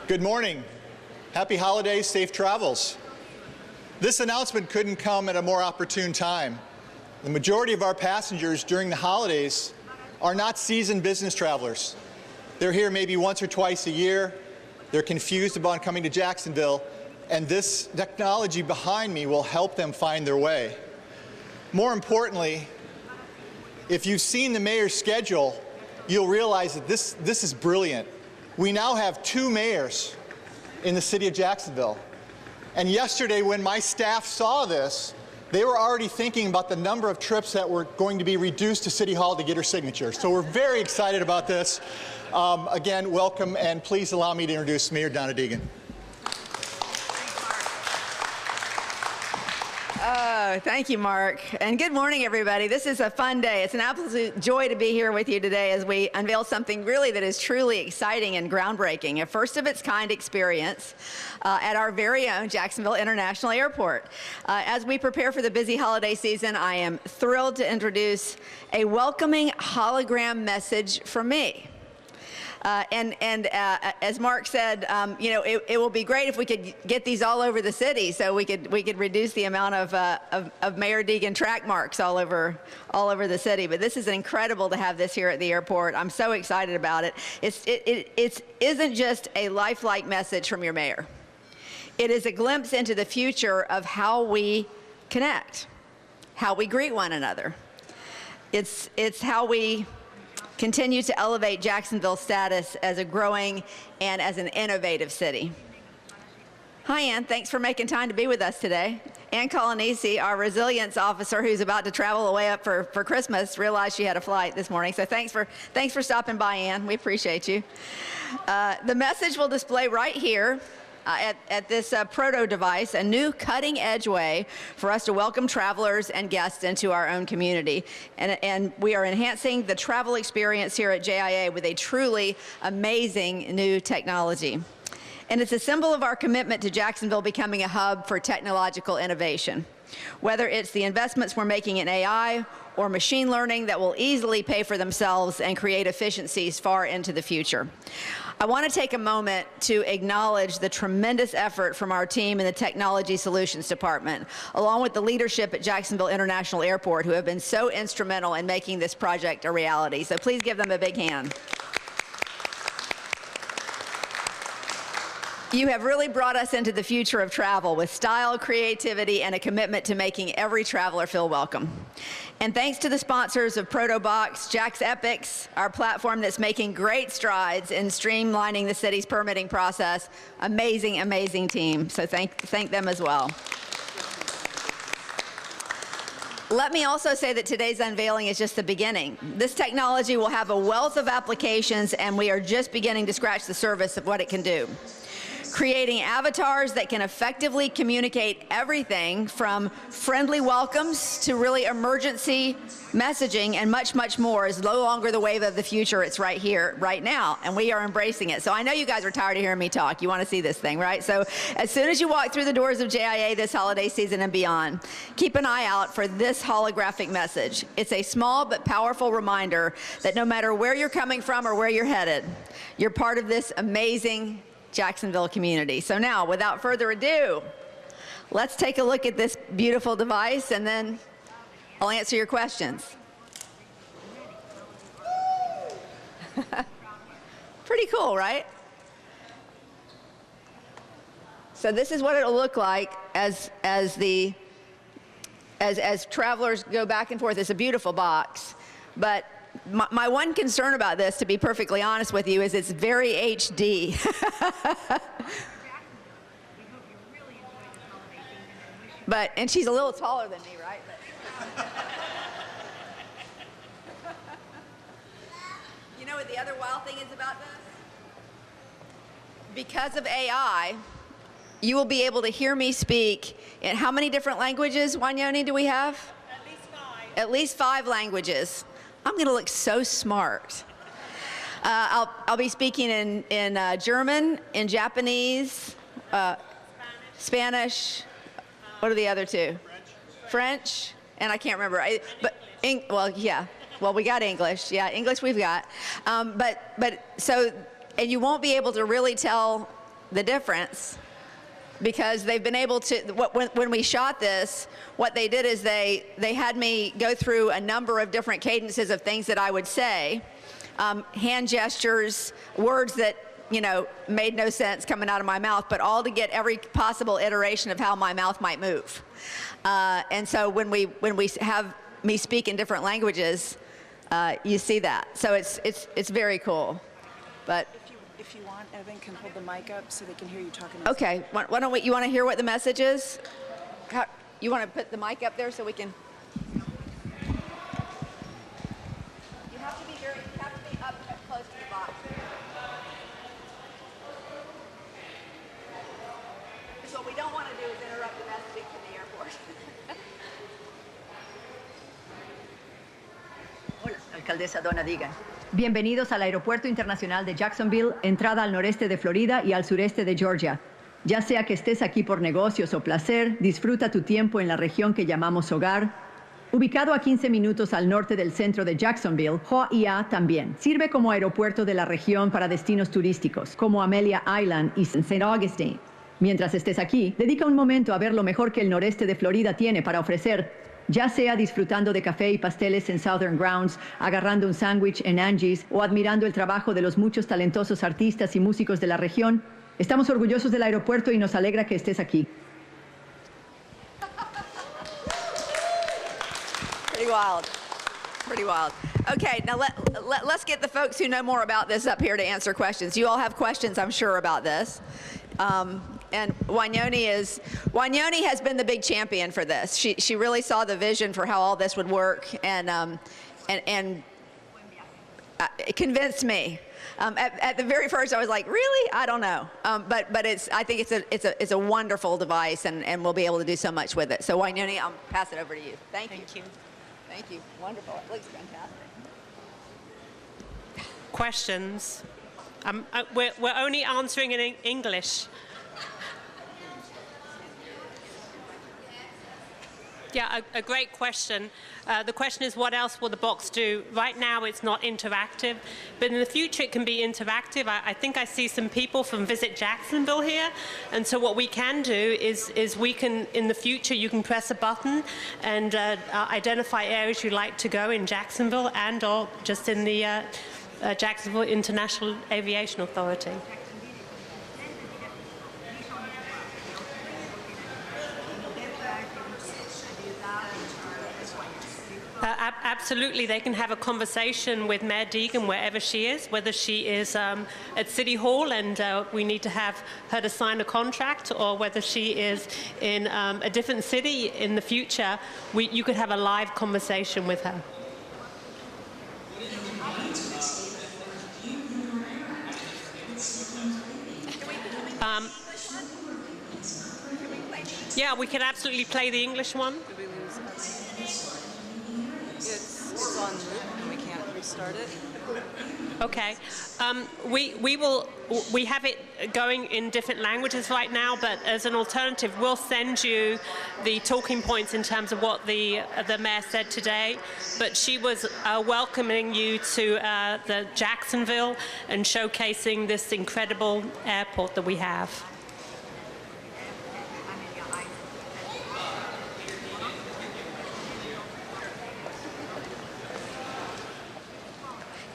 Good morning. Happy holidays, safe travels. This announcement couldn't come at a more opportune time. The majority of our passengers during the holidays are not seasoned business travelers. They're here maybe once or twice a year. They're confused about coming to Jacksonville, and this technology behind me will help them find their way. More importantly, if you've seen the mayor's schedule, you'll realize that this is brilliant. We now have 2 mayors in the city of Jacksonville. And yesterday, when my staff saw this, they were already thinking about the number of trips that were going to be reduced to City Hall to get her signature. So we're very excited about this. Again, welcome, and please allow me to introduce Mayor Donna Deegan. Oh, thank you, Mark. And good morning, everybody. This is a fun day. It's an absolute joy to be here with you today as we unveil something really that is truly exciting and groundbreaking, a first-of-its-kind experience at our very own Jacksonville International Airport. As we prepare for the busy holiday season, I am thrilled to introduce a welcoming hologram message from me. As Mark said, you know, it will be great if we could get these all over the city, so we could reduce the amount of Mayor Deegan track marks all over the city. But this is incredible to have this here at the airport. I'm so excited about it. It isn't just a lifelike message from your mayor. It is a glimpse into the future of how we connect, how we greet one another. It's how we continue to elevate Jacksonville's status as a growing and as an innovative city. Hi, Ann. Thanks for making time to be with us today. Ann Colanesi, our resilience officer who's about to travel away up for Christmas, realized she had a flight this morning. So thanks for stopping by, Ann. We appreciate you. The message will display right here at this proto device, a new cutting-edge way for us to welcome travelers and guests into our own community. And we are enhancing the travel experience here at JIA with a truly amazing new technology. And it's a symbol of our commitment to Jacksonville becoming a hub for technological innovation. Whether it's the investments we're making in AI or machine learning that will easily pay for themselves and create efficiencies far into the future. I want to take a moment to acknowledge the tremendous effort from our team in the Technology Solutions Department, along with the leadership at Jacksonville International Airport, who have been so instrumental in making this project a reality. So please give them a big hand. You have really brought us into the future of travel with style, creativity, and a commitment to making every traveler feel welcome. And thanks to the sponsors of ProtoBox, Outtakes, our platform that's making great strides in streamlining the city's permitting process. Amazing, amazing team. So thank them as well. Let me also say that today's unveiling is just the beginning. This technology will have a wealth of applications, and we are just beginning to scratch the surface of what it can do. Creating avatars that can effectively communicate everything from friendly welcomes to really emergency messaging and much, much more is no longer the wave of the future. It's right here, right now, and we are embracing it. So I know you guys are tired of hearing me talk. You want to see this thing, right? So as soon as you walk through the doors of JIA this holiday season and beyond, keep an eye out for this holographic message. It's a small but powerful reminder that no matter where you're coming from or where you're headed, you're part of this amazing Jacksonville community. So now, without further ado, let's take a look at this beautiful device, and then I'll answer your questions. Pretty cool, right? So this is what it'll look like as travelers go back and forth. It's a beautiful box, but my one concern about this, to be perfectly honest with you, is it's very HD. And she's a little taller than me, right? You know what the other wild thing is about this? Because of AI, you will be able to hear me speak in how many different languages, Wanyoni, do we have? At least 5. At least 5 languages. I'm going to look so smart. I'll be speaking in German, in Japanese, Spanish. What are the other 2? French, and I can't remember. Well, yeah. Well, we got English. Yeah, English we've got. And you won't be able to really tell the difference, because they've been able to, when we shot this, what they did is they had me go through a number of different cadences of things that I would say, hand gestures, words that, you know, made no sense coming out of my mouth, but all to get every possible iteration of how my mouth might move. And so when we have me speak in different languages, you see that. So it's very cool. But if you want, Evan can hold the mic up so they can hear you talking. okay, why don't we, you want to hear what the message is? You want to put the mic up there so we can? You have to be up close to the box. Because what we don't want to do is interrupt the messaging from the airport. Hola, alcaldesa Donna Deegan. Bienvenidos al Aeropuerto Internacional de Jacksonville, entrada al noreste de Florida y al sureste de Georgia. Ya sea que estés aquí por negocios o placer, disfruta tu tiempo en la región que llamamos hogar. Ubicado a 15 minutos al norte del centro de Jacksonville, HOIA también sirve como aeropuerto de la región para destinos turísticos, como Amelia Island y St. Augustine. Mientras estés aquí, dedica un momento a ver lo mejor que el noreste de Florida tiene para ofrecer, ya sea disfrutando de café y pasteles en Southern Grounds, agarrando un sándwich en Angie's o admirando el trabajo de los muchos talentosos artistas y músicos de la región. Estamos orgullosos del aeropuerto y nos alegra que estés aquí. Pretty wild. Pretty wild. Okay, now let's get the folks who know more about this up here to answer questions. You all have questions, I'm sure, about this. And Wanyoni has been the big champion for this. She really saw the vision for how all this would work, and it convinced me. At the very first, I was like, really? I don't know. But I think it's a wonderful device, and we'll be able to do so much with it. So Wanyoni, I'll pass it over to you. Thank you. Thank you. Wonderful. It looks fantastic. Questions? We're only answering in English. Yeah, a great question. The question is, what else will the box do? Right now, it's not interactive, but in the future, it can be interactive. I think I see some people from Visit Jacksonville here, and so what we can do is we can, in the future, you can press a button and identify areas you'd like to go in Jacksonville and or just in the Jacksonville International Aviation Authority. Absolutely, they can have a conversation with Mayor Deegan wherever she is, whether she is at City Hall and we need to have her to sign a contract, or whether she is in a different city in the future. You could have a live conversation with her. Yeah, we can absolutely play the English one. It's on loop and we can't restart it. Okay. We have it going in different languages right now, but as an alternative, we'll send you the talking points in terms of what the mayor said today. But she was welcoming you to the Jacksonville and showcasing this incredible airport that we have.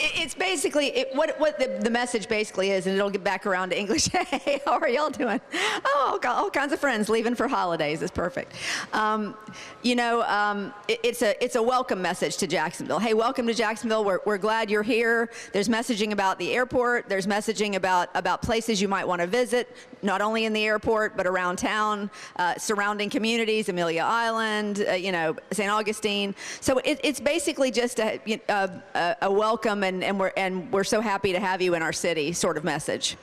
It's basically, what the message basically is, and it'll get back around to English. Hey, how are y'all doing? Oh, got all kinds of friends leaving for holidays. It's perfect. It's a welcome message to Jacksonville. Hey, welcome to Jacksonville. We're glad you're here. There's messaging about the airport. There's messaging about places you might want to visit, not only in the airport, but around town, surrounding communities, Amelia Island, St. Augustine. So it's basically just a welcome and we're so happy to have you in our city sort of message.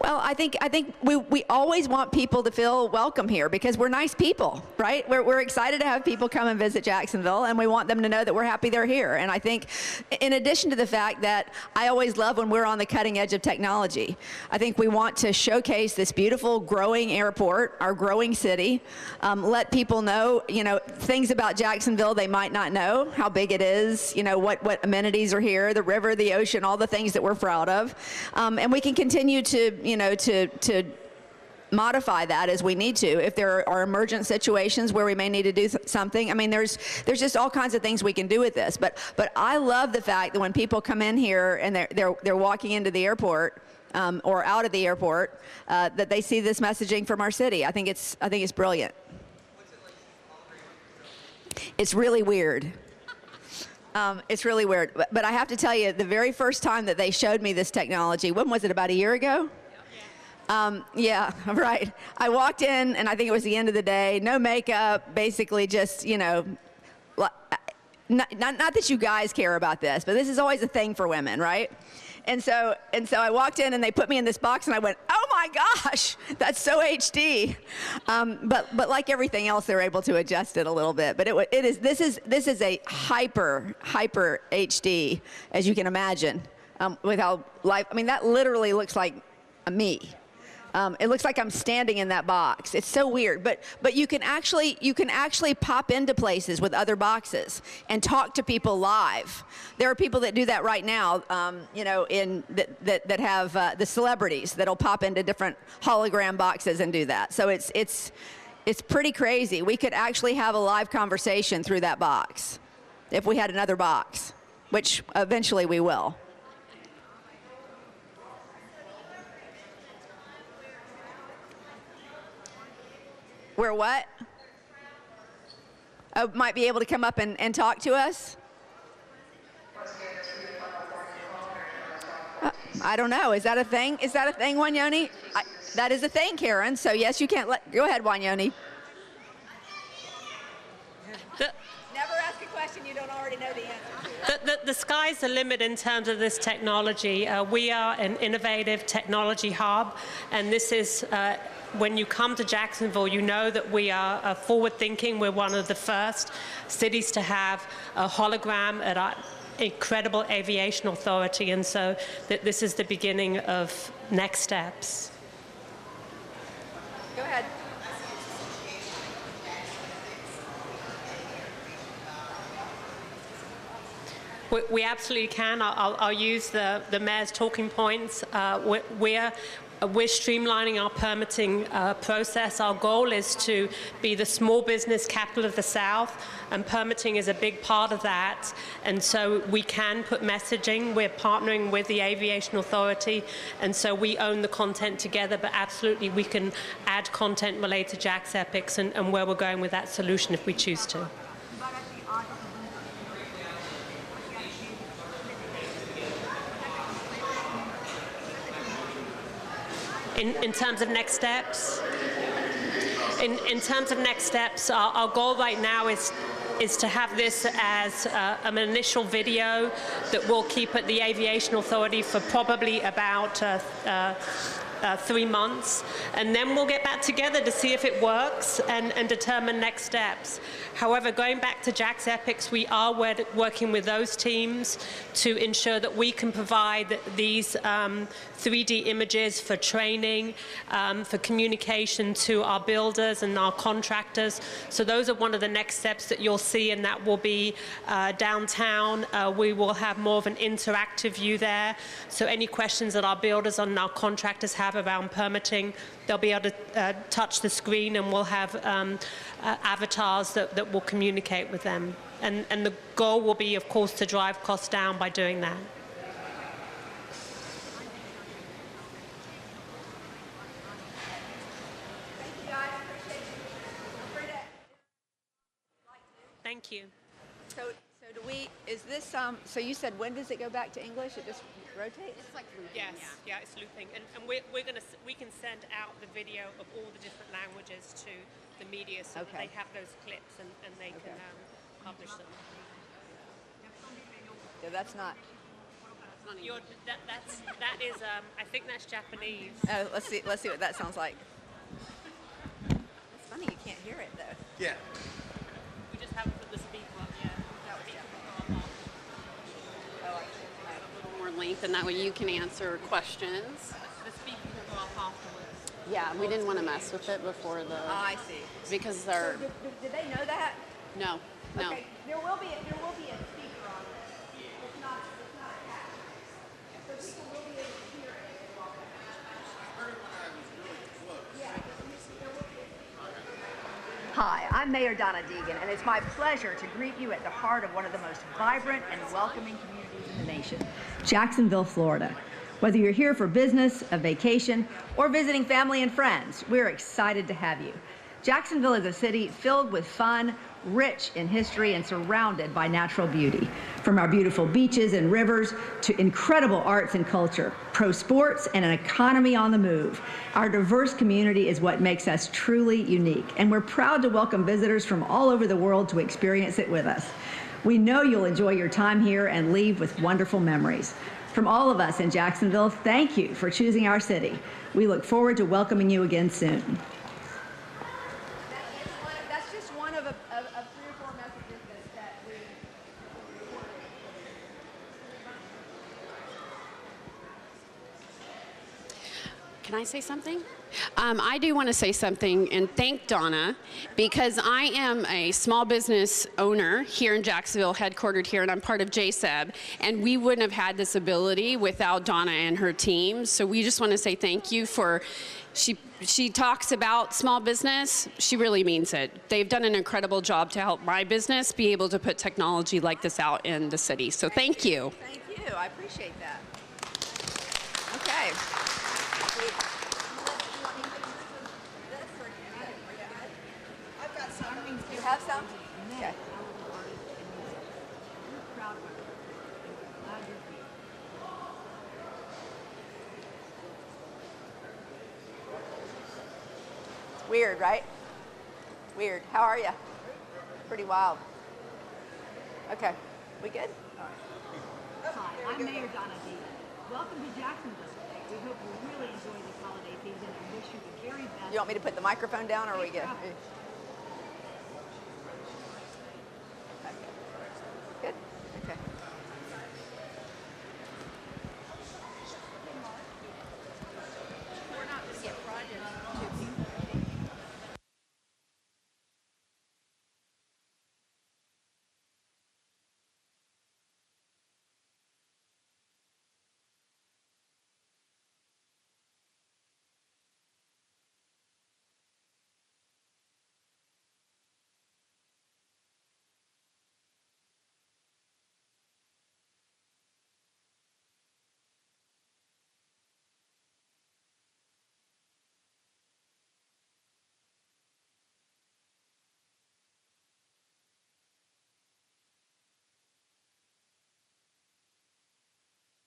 Well, I think we always want people to feel welcome here because we're nice people, right? We're excited to have people come and visit Jacksonville, and we want them to know that we're happy they're here. And I think, in addition to the fact that I always love when we're on the cutting edge of technology, I think we want to showcase this beautiful, growing airport, our growing city, let people know, things about Jacksonville they might not know, how big it is, what amenities are here, the river, the ocean, all the things that we're proud of, and we can continue to to modify that as we need to. If there are emergent situations where we may need to do something, I mean, there's just all kinds of things we can do with this. But I love the fact that when people come in here and they're walking into the airport or out of the airport, that they see this messaging from our city. I think it's brilliant. It's really weird. It's really weird. But I have to tell you, the very first time that they showed me this technology, when was it, about a year ago? Yeah, right. I walked in, and I think it was the end of the day, no makeup, basically just, not that you guys care about this, but this is always a thing for women, right? And so I walked in, and they put me in this box, and I went, oh my gosh, that's so HD. But like everything else, they're able to adjust it a little bit. But this is a hyper HD, as you can imagine, with how life. I mean, that literally looks like me. It looks like I'm standing in that box. It's so weird, but you can actually pop into places with other boxes and talk to people live. There are people that do that right now, that have the celebrities that'll pop into different hologram boxes and do that. So it's pretty crazy. We could actually have a live conversation through that box if we had another box, which eventually we will. We're what? Oh, might be able to come up and talk to us? I don't know. Is that a thing? Is that a thing, Wanyoni? That is a thing, Karen. So yes, you can't go ahead, Wanyoni. Never ask a question you don't already know the answer to. The sky's the limit in terms of this technology. We are an innovative technology hub, and this is when you come to Jacksonville, you know that we are forward-thinking. We're one of the first cities to have a hologram at our incredible aviation authority, and so this is the beginning of next steps. Go ahead. We absolutely can. I'll use the mayor's talking points. We're streamlining our permitting process. Our goal is to be the small business capital of the South, and permitting is a big part of that. And so we can put messaging. We're partnering with the Aviation Authority, and so we own the content together, but absolutely we can add content related to JAXEPICS and where we're going with that solution if we choose to. In terms of next steps, in terms of next steps, our goal right now is to have this as an initial video that we'll keep at the Aviation Authority for probably about 3 months, and then we'll get back together to see if it works and determine next steps. However, going back to JAXEPICS, we are working with those teams to ensure that we can provide these 3D images for training, for communication to our builders and our contractors. So those are one of the next steps that you'll see, and that will be downtown. We will have more of an interactive view there. So any questions that our builders and our contractors have around permitting, they'll be able to touch the screen, and we'll have avatars that will communicate with them. And the goal will be, of course, to drive costs down by doing that. Thank you. So do we, is this, so you said when does it go back to English? It just rotates? It's like looping. Yes, yeah, it's looping. And we can send out the video of all the different languages to the media so that they have those clips and they can publish them. Yeah, that's not. That is, I think that's Japanese. Oh, let's see what that sounds like. It's funny you can't hear it though. Yeah. We just haven't put the speaker up yet. A little more length, and that way you can answer questions. The speaker will go off afterwards. Yeah, we didn't want to mess with it before the I see. because So they're did they know that? no. Okay, there will be a speaker on this. It's not a hat. So people will be able to hear it. Hi, I'm Mayor Donna Deegan, and it's my pleasure to greet you at the heart of one of the most vibrant and welcoming communities in the nation, Jacksonville, Florida. Whether you're here for business, a vacation, or visiting family and friends, we're excited to have you. Jacksonville is a city filled with fun, rich in history, and surrounded by natural beauty. From our beautiful beaches and rivers to incredible arts and culture, pro sports, and an economy on the move, our diverse community is what makes us truly unique, and we're proud to welcome visitors from all over the world to experience it with us. We know you'll enjoy your time here and leave with wonderful memories. From all of us in Jacksonville, thank you for choosing our city. We look forward to welcoming you again soon. That's just one of 3 or 4 messages that we recorded. Can I say something? I do want to say something and thank Donna, because I am a small business owner here in Jacksonville, headquartered here, and I'm part of JSEB, and we wouldn't have had this ability without Donna and her team. So we just want to say thank you for, she talks about small business, she really means it. They've done an incredible job to help my business be able to put technology like this out in the city. So thank you. Thank you. I appreciate that. Okay. I've got some. You have some? Okay. It's weird, right? Weird. How are you? Pretty wild. Okay. We good? Hi, I'm Mayor Donna Deegan. Welcome to Jacksonville. We hope you really enjoy this holiday season and wish you the very best. You want me to put the microphone down or are we good? Travel.